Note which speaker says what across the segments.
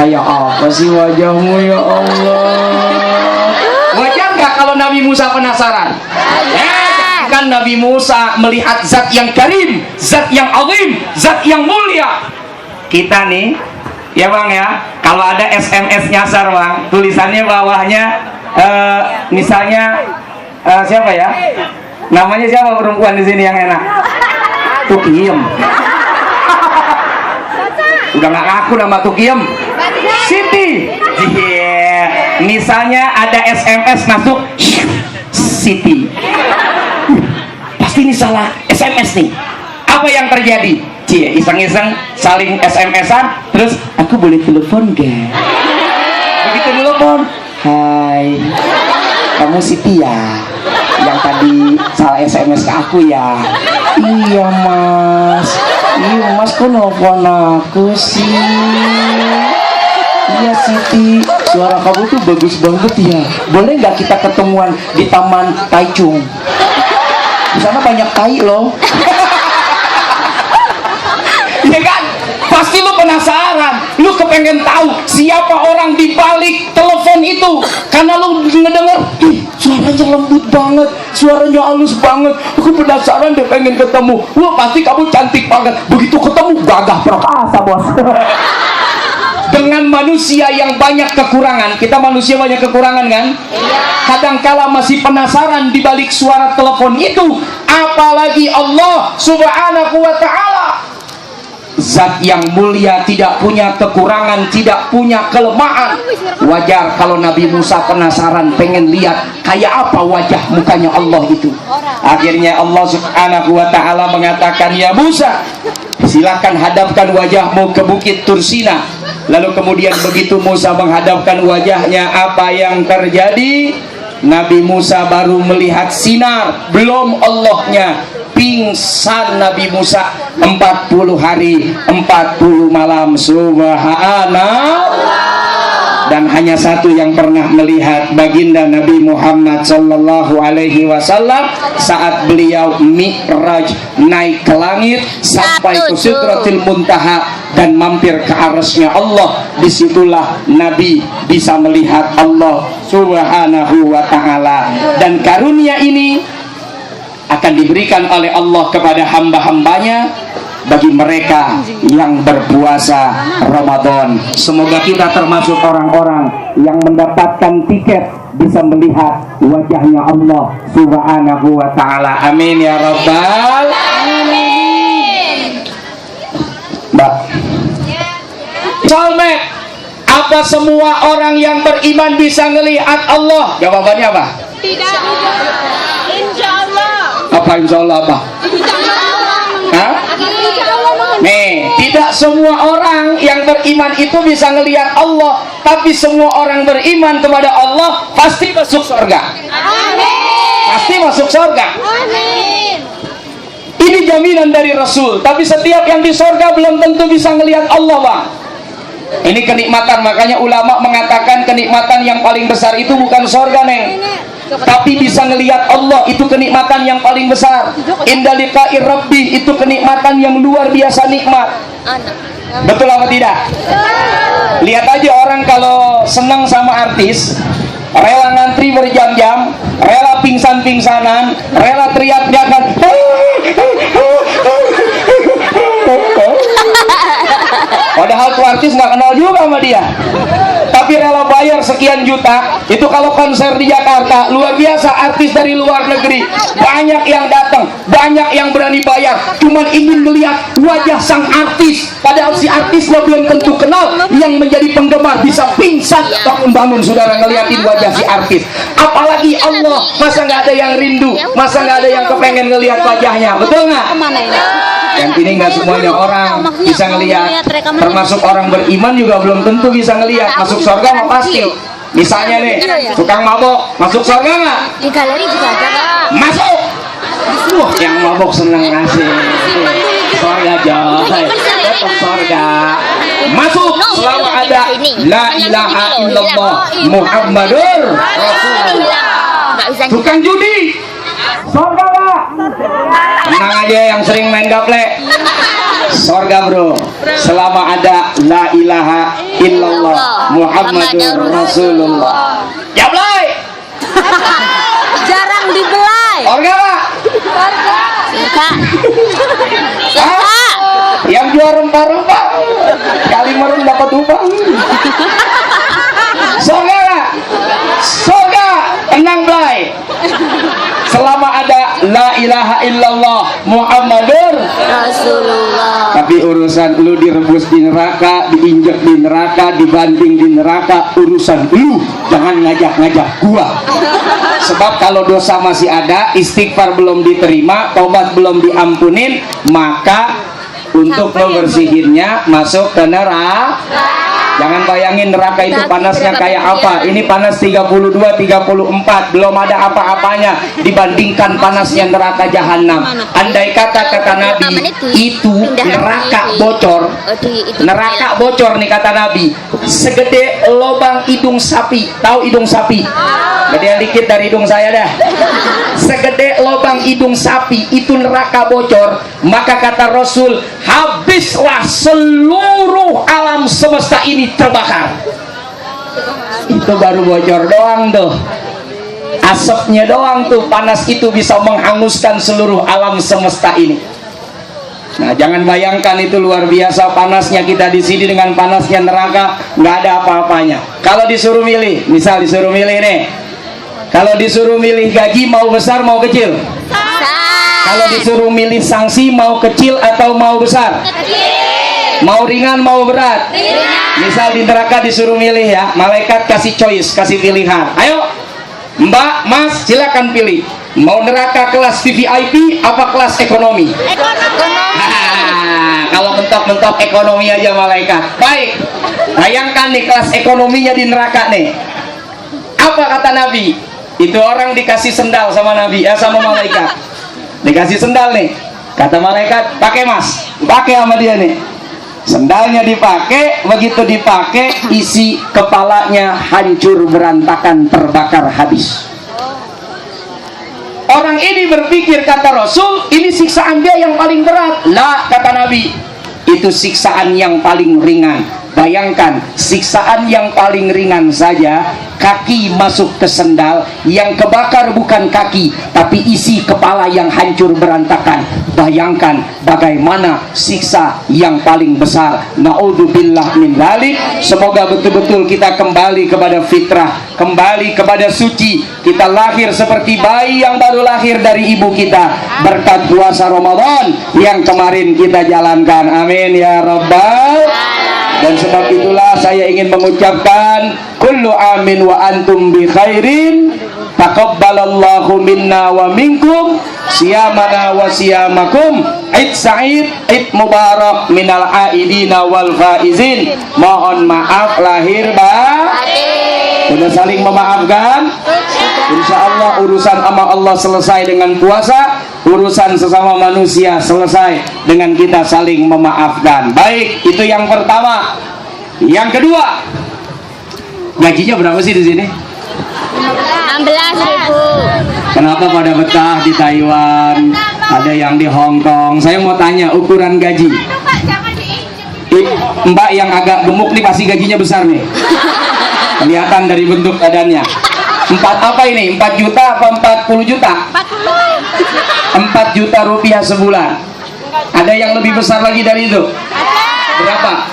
Speaker 1: Kayak apa sih wajahmu ya Allah? Wajar nggak kalau Nabi Musa penasaran? Kan Nabi Musa melihat zat yang karim, zat yang azim, zat yang mulia. Kita nih, ya bang ya, kalau ada SMS nyasar bang, tulisannya bawahnya, misalnya siapa ya? Namanya siapa perempuan di sini yang enak? Tukiem. Udah nggak ngaku nama Tukiem. Siti. Yeah. Misalnya ada SMS masuk, Siti. Pasti ini salah SMS nih. Apa yang terjadi? Cie, iseng-iseng saling SMS-an, terus aku boleh telepon gak? Begitu telepon, hai, kamu Siti ya? Yang tadi salah SMS ke aku ya? Iya mas, kok nelfon aku sih? Iya Siti, suara kamu tuh bagus banget ya. Boleh nggak kita ketemuan di Taman Taichung? Di sana banyak tai loh. Ya kan? Pasti lu penasaran, lu kepengen tahu siapa orang di balik telepon itu. Karena lu ngedenger, ih suaranya lembut banget, suaranya halus banget. Aku penasaran deh pengen ketemu. Wah pasti kamu cantik banget. Begitu ketemu gagah perkasa bos. Dengan manusia yang banyak kekurangan, kita manusia banyak kekurangan kan? Kadangkala masih penasaran di balik suara telepon itu, apalagi Allah Subhanahu wa Ta'ala, zat yang mulia, tidak punya kekurangan, tidak punya kelemahan. Wajar kalau Nabi Musa penasaran, pengen lihat kayak apa wajah mukanya Allah itu. Akhirnya Allah Subhanahu wa Ta'ala mengatakan, ya Musa, silakan hadapkan wajahmu ke bukit Tursina. Lalu kemudian begitu Musa menghadapkan wajahnya, apa yang terjadi? Nabi Musa baru melihat sinar, belum Allahnya. Pingsan Nabi Musa 40 hari 40 malam. Subhanallah. Dan hanya satu yang pernah melihat baginda Nabi Muhammad sallallahu alaihi wasallam saat beliau mi'raj, naik ke langit sampai ke Sidratil Muntaha dan mampir ke arasnya Allah. Disitulah Nabi bisa melihat Allah Subhanahu wa Ta'ala. Dan karunia ini akan diberikan oleh Allah kepada hamba-hambanya bagi mereka yang berpuasa Ramadan. Semoga kita termasuk orang-orang yang mendapatkan tiket bisa melihat wajahnya Allah Subhanahu wa Ta'ala. Amin ya Rabbal Alamin. Mbak Salmet, apa semua orang yang beriman bisa ngelihat Allah? Jawabannya apa?
Speaker 2: Tidak. Insya Allah.
Speaker 1: Apa insya Allah apa? Hah? Nih, tidak semua orang yang beriman itu bisa ngelihat Allah, tapi semua orang beriman kepada Allah pasti masuk surga.
Speaker 2: Amin.
Speaker 1: Pasti masuk surga.
Speaker 2: Amin.
Speaker 1: Ini jaminan dari Rasul. Tapi setiap yang di surga belum tentu bisa ngelihat Allah, bang. Ini kenikmatan, makanya ulama mengatakan kenikmatan yang paling besar itu bukan surga, neng, tapi bisa ngelihat Allah. Itu kenikmatan yang paling besar. Inda liqa'i rabbi, itu kenikmatan yang luar biasa nikmat. Betul apa tidak? Lihat aja orang kalau senang sama artis, rela ngantri berjam-jam, rela pingsan-pingsanan, rela teriak-teriakan, padahal tuh artis nggak kenal juga sama dia, tapi rela bayar sekian juta. Itu kalau konser di Jakarta luar biasa, artis dari luar negeri banyak yang datang, banyak yang berani bayar, cuman ingin melihat wajah sang artis. Padahal si artisnya belum tentu kenal. Yang menjadi penggemar bisa pingsan bangun saudara ngeliatin wajah si artis. Apalagi Allah, masa nggak ada yang rindu, masa nggak ada yang kepengen ngelihat wajahnya, betul nggak? Yang ini nggak semuanya orang bisa ngelihat, termasuk orang beriman juga belum tentu bisa ngelihat. Masuk surga mah pasti. Misalnya nih, tukang mabok masuk surga nggak?
Speaker 2: Di galeri juga ada.
Speaker 1: Masuk. Wah, yang mabok seneng ngasih. Surga jauh, surga. Masuk selama ada la ilaha illallah Muhammadur Rasulullah. Tukang judi surga nggak? Tenang aja yang sering main gaple. Sorga bro, selama ada la ilaha illallah Muhammadur Rasulullah. Jablay.
Speaker 2: Jarang dibelai.
Speaker 1: Orga pak.
Speaker 2: Suka.
Speaker 1: Hah? Yang jual rempah-rempah kali merem dapat upah. Sorga pak. Sorga tenang belai. Selama ada la ilaha illallah Muhammadur
Speaker 2: Rasulullah.
Speaker 1: tapi urusan lu direbus di neraka, diinjak di neraka, dibanting di neraka, urusan lu, jangan ngajak-ngajak gua. Sebab kalau dosa masih ada, istighfar belum diterima, taubat belum diampunin, maka untuk membersihinnya masuk ke neraka. Jangan bayangin neraka itu panasnya kayak apa. Ini panas 32, 34, belum ada apa-apanya dibandingkan panasnya neraka jahanam. Andai kata Nabi itu neraka bocor, neraka bocor nih kata Nabi, segede lubang hidung sapi. Tahu hidung sapi? Gedean dikit dari hidung saya dah. Segede lubang hidung sapi itu neraka bocor, maka kata Rasul, habislah seluruh alam semesta ini terbakar. Itu baru bocor doang tuh, asapnya doang tuh, panas itu bisa menghanguskan seluruh alam semesta ini. Nah, jangan bayangkan itu luar biasa panasnya kita di sini dengan panasnya neraka, nggak ada apa-apanya. Kalau disuruh milih, misal disuruh milih nih, kalau disuruh milih gaji mau besar mau kecil, kalau disuruh milih sanksi mau kecil atau mau besar, mau ringan mau berat. Misal di neraka disuruh milih ya, malaikat kasih choice, kasih pilihan. Ayo Mbak, Mas, silakan pilih. Mau neraka kelas VVIP apa kelas ekonomi? Kalau mentok-mentok ekonomi aja malaikat. Baik, bayangkan nih kelas ekonominya di neraka nih. Apa kata Nabi? Itu orang dikasih sendal sama Nabi, sama malaikat. Dikasih sendal nih. Kata malaikat, pakai Mas. Pakai sama dia nih. Sendalnya dipakai, begitu dipakai isi kepalanya hancur berantakan, terbakar habis. Orang ini berpikir kata Rasul, ini siksaan dia yang paling berat. Lah kata Nabi, itu siksaan yang paling ringan. Bayangkan, siksaan yang paling ringan saja, kaki masuk ke sendal, yang kebakar bukan kaki, tapi isi kepala yang hancur berantakan. Bayangkan bagaimana siksa yang paling besar. Na'udzubillah min dzalik. Semoga betul-betul kita kembali kepada fitrah, kembali kepada suci. Kita lahir seperti bayi yang baru lahir dari ibu kita, berkat puasa Ramadan yang kemarin kita jalankan. Amin ya rabbal. Dan sebab itulah saya ingin mengucapkan kullu amin wa antum bi khairin, taqabbalallahu minna wa minkum siyamana wa siyamakum, id sa'id, id mubarak minal aidina wal faizin. Mohon maaf lahir batin. Sudah saling memaafkan? Insya Allah urusan sama Allah selesai dengan puasa, urusan sesama manusia selesai dengan kita saling memaafkan. Baik, itu yang pertama. Yang kedua, gajinya berapa sih di sini?
Speaker 2: 16.000.
Speaker 1: Kenapa pada betah di Taiwan? Ada yang di Hong Kong. Saya mau tanya ukuran gaji. Mbak yang agak gemuk nih pasti gajinya besar nih. Kelihatan dari bentuk badannya. 4 apa ini? 4 juta apa 40 juta? 4 juta rupiah sebulan. Ada yang lebih besar lagi dari itu? Berapa?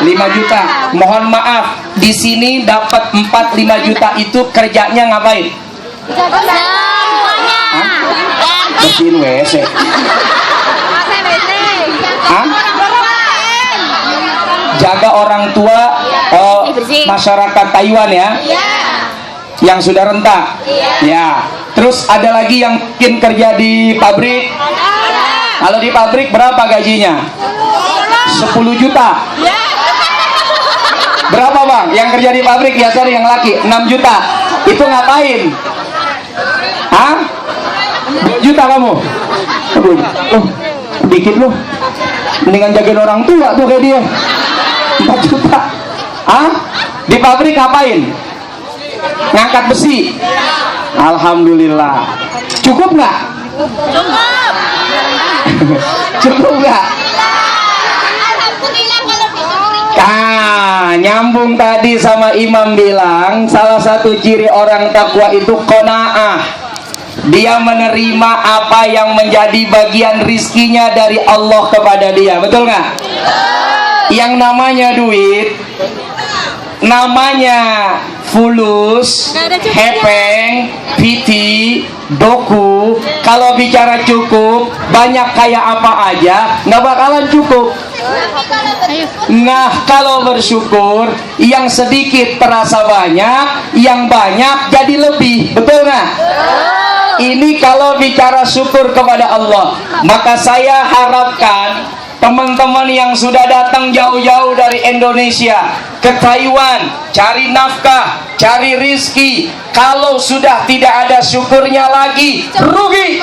Speaker 1: 5 juta. Mohon maaf, di sini dapat 4-5 juta itu kerjanya ngapain?
Speaker 2: Semuanya.
Speaker 1: Bersihin WC. Hah? Jaga orang tua masyarakat Taiwan ya, yang sudah renta. Ya. Terus ada lagi yang mungkin kerja di pabrik. Kalau di pabrik berapa gajinya? 10 juta. Berapa bang? Yang kerja di pabrik biasanya yang laki 6 juta. Itu ngapain? Hah? 2 juta kamu? Dikit lu. Mendingan jagain orang tua tuh kayak dia. 4 juta. Hah? Di pabrik ngapain? Ngangkat besi. Alhamdulillah. Cukup nggak?
Speaker 2: Cukup.
Speaker 1: Cukup nggak? Nah, nyambung tadi sama Imam bilang, salah satu ciri orang takwa itu qanaah. Dia menerima apa yang menjadi bagian rizkinya dari Allah kepada dia. Betul nggak? Yang namanya duit, namanya fulus, hepeng, piti, doku. Kalau bicara cukup, banyak kayak apa aja, nggak bakalan cukup. Nah, kalau bersyukur, yang sedikit terasa banyak, yang banyak jadi lebih. Betul nggak? Ini kalau bicara syukur kepada Allah. Maka saya harapkan teman-teman yang sudah datang jauh-jauh dari Indonesia ke Taiwan, cari nafkah, cari rizki, kalau sudah tidak ada syukurnya lagi, rugi.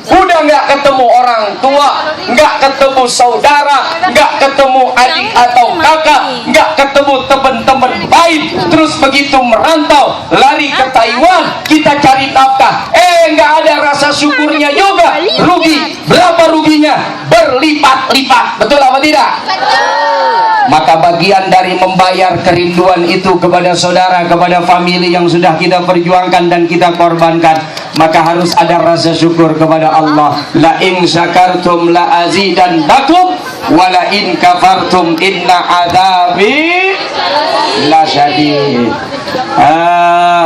Speaker 1: Udah nggak ketemu orang tua, nggak ketemu saudara, nggak ketemu adik atau kakak, nggak ketemu teman-teman baik. Terus begitu merantau, lari ke Taiwan, kita cari nafkah, nggak ada rasa syukurnya juga, rugi. Berapa ruginya? Berlipat-lipat. Betul apa tidak? Maka bagian dari membayar kerinduan itu kepada saudara, kepada famili yang sudah kita perjuangkan dan kita korbankan, maka harus ada rasa syukur kepada Allah. La in syakartum la azidannakum wa la in kafartum inna adzabi lasyadid.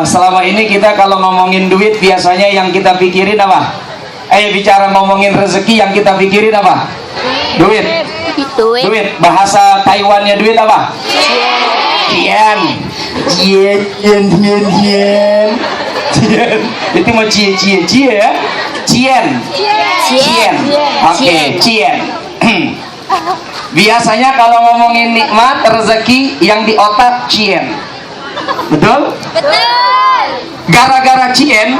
Speaker 1: Selama ini kita kalau ngomongin duit biasanya yang kita pikirin apa? Bicara ngomongin rezeki yang kita pikirin apa? Duit. Duit. Bahasa Taiwannya duit apa? Cien. Cien. Itu mau cie ya? Cien. Oke, cien. Biasanya kalau ngomongin nikmat rezeki yang di otak cien. Betul? Gara-gara cien,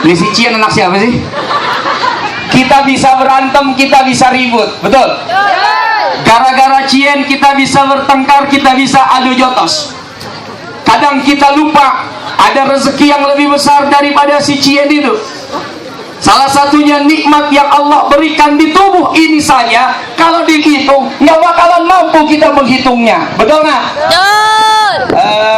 Speaker 1: ini si cien anak siapa sih? Kita bisa berantem, kita bisa ribut. Betul? Gara-gara cien kita bisa bertengkar, kita bisa adu jotos. Kadang kita lupa ada rezeki yang lebih besar daripada si cien itu. Salah satunya nikmat yang Allah berikan di tubuh ini saja, kalau dihitung nggak bakalan mampu kita menghitungnya. Betul nggak?
Speaker 2: Betul.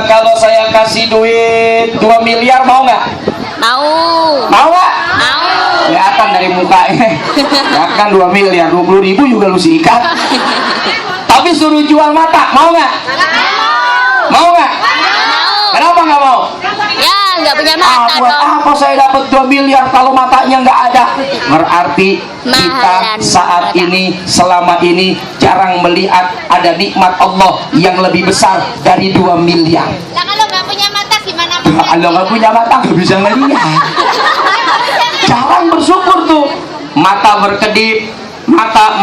Speaker 1: Kalau saya kasih duit 2 miliar mau nggak?
Speaker 2: Mau.
Speaker 1: Mau nggak?
Speaker 2: Mau.
Speaker 1: Kelihatan dari mukanya. Ya kan 2 miliar, 20.000 juga lu sikat. Tapi suruh jual mata, mau nggak? Mau nggak? Kenapa nggak mau?
Speaker 2: Ya, nggak punya mata
Speaker 1: Buat
Speaker 2: dong.
Speaker 1: apa saya dapat 2 miliar kalau matanya nggak ada? Berarti kita
Speaker 2: Mahalan
Speaker 1: saat
Speaker 2: mata.
Speaker 1: ini, selama ini jarang melihat ada nikmat Allah yang lebih besar dari 2 miliar.
Speaker 2: Lah kalau nggak punya mata gimana?
Speaker 1: Kalau nggak punya mata nggak bisa ngelihat. Jarang bersyukur tuh. Mata berkedip, mata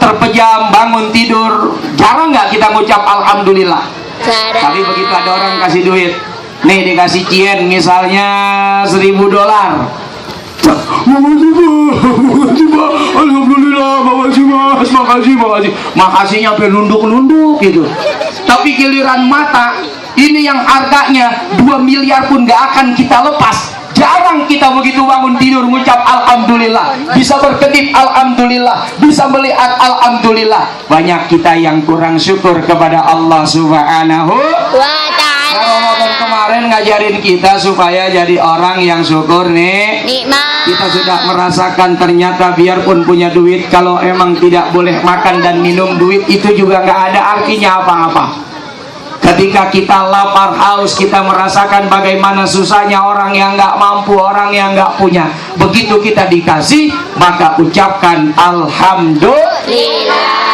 Speaker 1: terpejam, bangun tidur. Jarang nggak kita ngucap alhamdulillah. Tapi begitu ada orang kasih duit, nih dikasih cien misalnya $1.000. Makasih Pak, alhamdulillah, makasih Mas, makasihnya sampai nunduk gitu. Tapi giliran mata ini yang harganya 2 miliar pun gak akan kita lepas. Jarang kita begitu bangun tidur mengucap alhamdulillah, bisa berkedip alhamdulillah, bisa melihat alhamdulillah. Banyak kita yang kurang syukur kepada Allah Subhanahu
Speaker 2: wa ta'ala.
Speaker 1: Ramadan kemarin ngajarin kita supaya jadi orang yang syukur nih.
Speaker 2: Nikmat.
Speaker 1: Kita sudah merasakan ternyata biarpun punya duit, kalau emang tidak boleh makan dan minum, duit itu juga nggak ada artinya apa-apa. Ketika kita lapar haus, kita merasakan bagaimana susahnya orang yang nggak mampu, orang yang nggak punya. Begitu kita dikasih, maka ucapkan alhamdulillah.